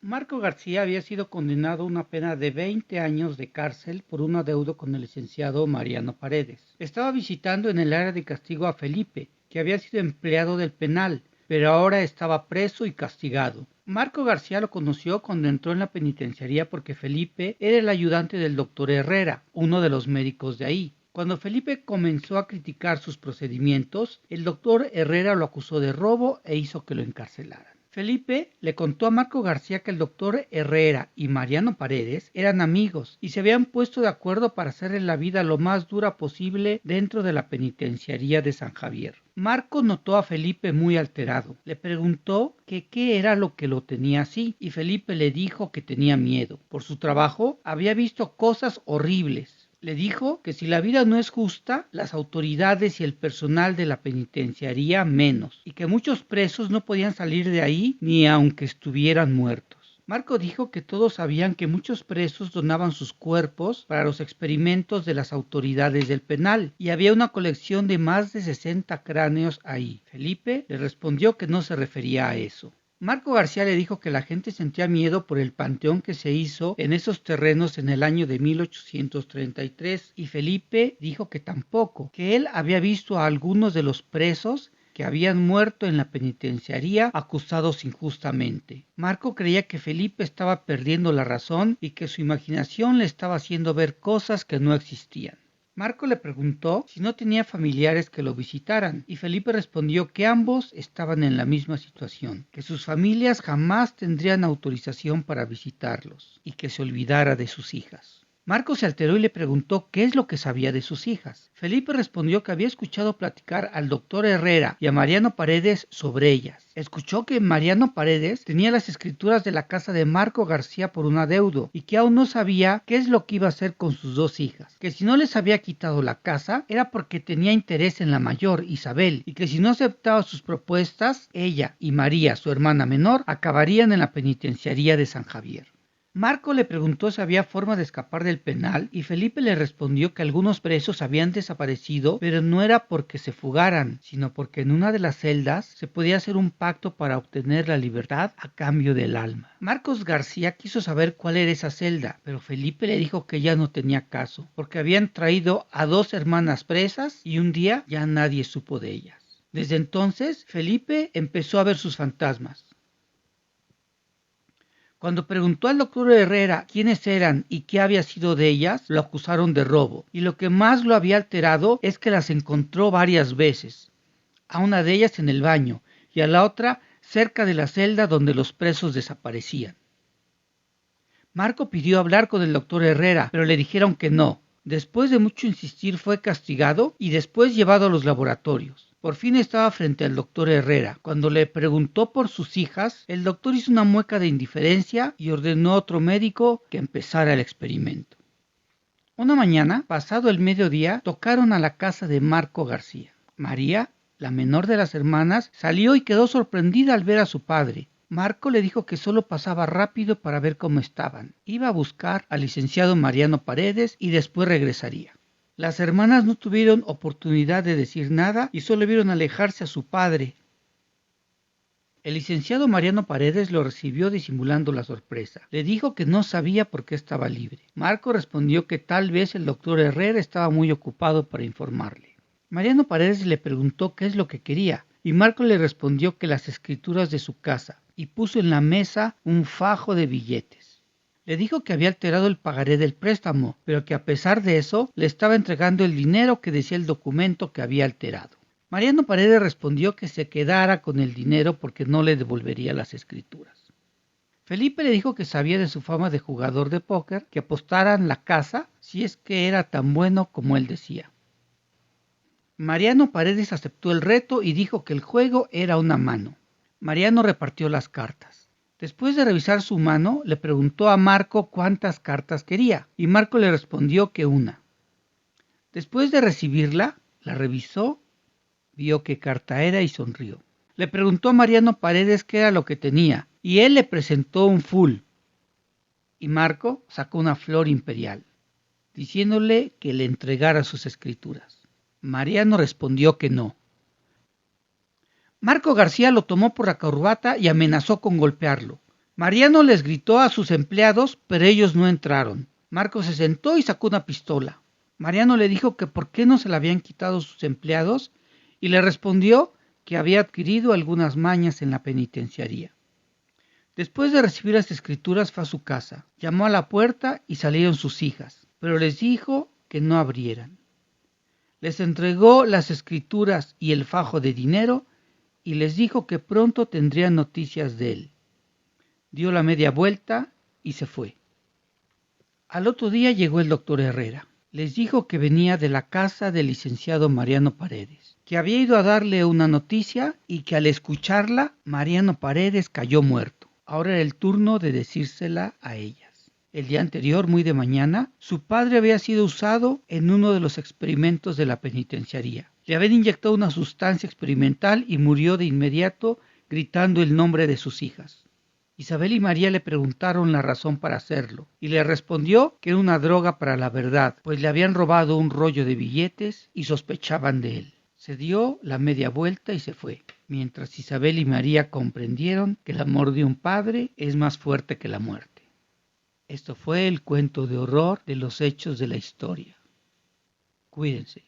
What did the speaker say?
Marco García había sido condenado a una pena de 20 años de cárcel por un adeudo con el licenciado Mariano Paredes. Estaba visitando en el área de castigo a Felipe, que había sido empleado del penal, pero ahora estaba preso y castigado. Marco García lo conoció cuando entró en la penitenciaría porque Felipe era el ayudante del doctor Herrera, uno de los médicos de ahí. Cuando Felipe comenzó a criticar sus procedimientos, el doctor Herrera lo acusó de robo e hizo que lo encarcelaran. Felipe le contó a Marco García que el doctor Herrera y Mariano Paredes eran amigos y se habían puesto de acuerdo para hacerle la vida lo más dura posible dentro de la penitenciaría de San Javier. Marco notó a Felipe muy alterado. Le preguntó que qué era lo que lo tenía así y Felipe le dijo que tenía miedo. Por su trabajo había visto cosas horribles. Le dijo que si la vida no es justa, las autoridades y el personal de la penitenciaría menos, y que muchos presos no podían salir de ahí ni aunque estuvieran muertos. Marco dijo que todos sabían que muchos presos donaban sus cuerpos para los experimentos de las autoridades del penal, y había una colección de más de 60 cráneos ahí. Felipe le respondió que no se refería a eso. Marco García le dijo que la gente sentía miedo por el panteón que se hizo en esos terrenos en el año de 1833 y Felipe dijo que tampoco, que él había visto a algunos de los presos que habían muerto en la penitenciaría acusados injustamente. Marco creía que Felipe estaba perdiendo la razón y que su imaginación le estaba haciendo ver cosas que no existían. Marco le preguntó si no tenía familiares que lo visitaran y Felipe respondió que ambos estaban en la misma situación, que sus familias jamás tendrían autorización para visitarlos y que se olvidara de sus hijas. Marco se alteró y le preguntó qué es lo que sabía de sus hijas. Felipe respondió que había escuchado platicar al doctor Herrera y a Mariano Paredes sobre ellas. Escuchó que Mariano Paredes tenía las escrituras de la casa de Marco García por un adeudo y que aún no sabía qué es lo que iba a hacer con sus dos hijas. Que si no les había quitado la casa era porque tenía interés en la mayor, Isabel, y que si no aceptaba sus propuestas, ella y María, su hermana menor, acabarían en la penitenciaría de San Javier. Marco le preguntó si había forma de escapar del penal y Felipe le respondió que algunos presos habían desaparecido, pero no era porque se fugaran, sino porque en una de las celdas se podía hacer un pacto para obtener la libertad a cambio del alma. Marcos García quiso saber cuál era esa celda, pero Felipe le dijo que ya no tenía caso, porque habían traído a dos hermanas presas y un día ya nadie supo de ellas. Desde entonces, Felipe empezó a ver sus fantasmas. Cuando preguntó al doctor Herrera quiénes eran y qué había sido de ellas, lo acusaron de robo, y lo que más lo había alterado es que las encontró varias veces, a una de ellas en el baño y a la otra cerca de la celda donde los presos desaparecían. Marco pidió hablar con el doctor Herrera, pero le dijeron que no. Después de mucho insistir fue castigado y después llevado a los laboratorios. Por fin estaba frente al doctor Herrera. Cuando le preguntó por sus hijas, el doctor hizo una mueca de indiferencia y ordenó a otro médico que empezara el experimento. Una mañana, pasado el mediodía, tocaron a la casa de Marco García. María, la menor de las hermanas, salió y quedó sorprendida al ver a su padre. Marco le dijo que solo pasaba rápido para ver cómo estaban. Iba a buscar al licenciado Mariano Paredes y después regresaría. Las hermanas no tuvieron oportunidad de decir nada y solo vieron alejarse a su padre. El licenciado Mariano Paredes lo recibió disimulando la sorpresa. Le dijo que no sabía por qué estaba libre. Marco respondió que tal vez el doctor Herrera estaba muy ocupado para informarle. Mariano Paredes le preguntó qué es lo que quería y Marco le respondió que las escrituras de su casa y puso en la mesa un fajo de billetes. Le dijo que había alterado el pagaré del préstamo, pero que a pesar de eso le estaba entregando el dinero que decía el documento que había alterado. Mariano Paredes respondió que se quedara con el dinero porque no le devolvería las escrituras. Felipe le dijo que sabía de su fama de jugador de póker, que apostaran la casa si es que era tan bueno como él decía. Mariano Paredes aceptó el reto y dijo que el juego era una mano. Mariano repartió las cartas. Después de revisar su mano, le preguntó a Marco cuántas cartas quería, y Marco le respondió que una. Después de recibirla, la revisó, vio qué carta era y sonrió. Le preguntó a Mariano Paredes qué era lo que tenía, y él le presentó un full. Y Marco sacó una flor imperial, diciéndole que le entregara sus escrituras. Mariano respondió que no. Marco García lo tomó por la corbata y amenazó con golpearlo. Mariano les gritó a sus empleados, pero ellos no entraron. Marco se sentó y sacó una pistola. Mariano le dijo que por qué no se la habían quitado sus empleados y le respondió que había adquirido algunas mañas en la penitenciaría. Después de recibir las escrituras fue a su casa, llamó a la puerta y salieron sus hijas, pero les dijo que no abrieran. Les entregó las escrituras y el fajo de dinero y les dijo que pronto tendrían noticias de él. Dio la media vuelta y se fue. Al otro día llegó el doctor Herrera. Les dijo que venía de la casa del licenciado Mariano Paredes, que había ido a darle una noticia y que al escucharla Mariano Paredes cayó muerto. Ahora era el turno de decírsela a ellas. El día anterior, muy de mañana, su padre había sido usado en uno de los experimentos de la penitenciaría. Le habían inyectado una sustancia experimental y murió de inmediato gritando el nombre de sus hijas. Isabel y María le preguntaron la razón para hacerlo y le respondió que era una droga para la verdad, pues le habían robado un rollo de billetes y sospechaban de él. Se dio la media vuelta y se fue, mientras Isabel y María comprendieron que el amor de un padre es más fuerte que la muerte. Esto fue el cuento de horror de los hechos de la historia. Cuídense.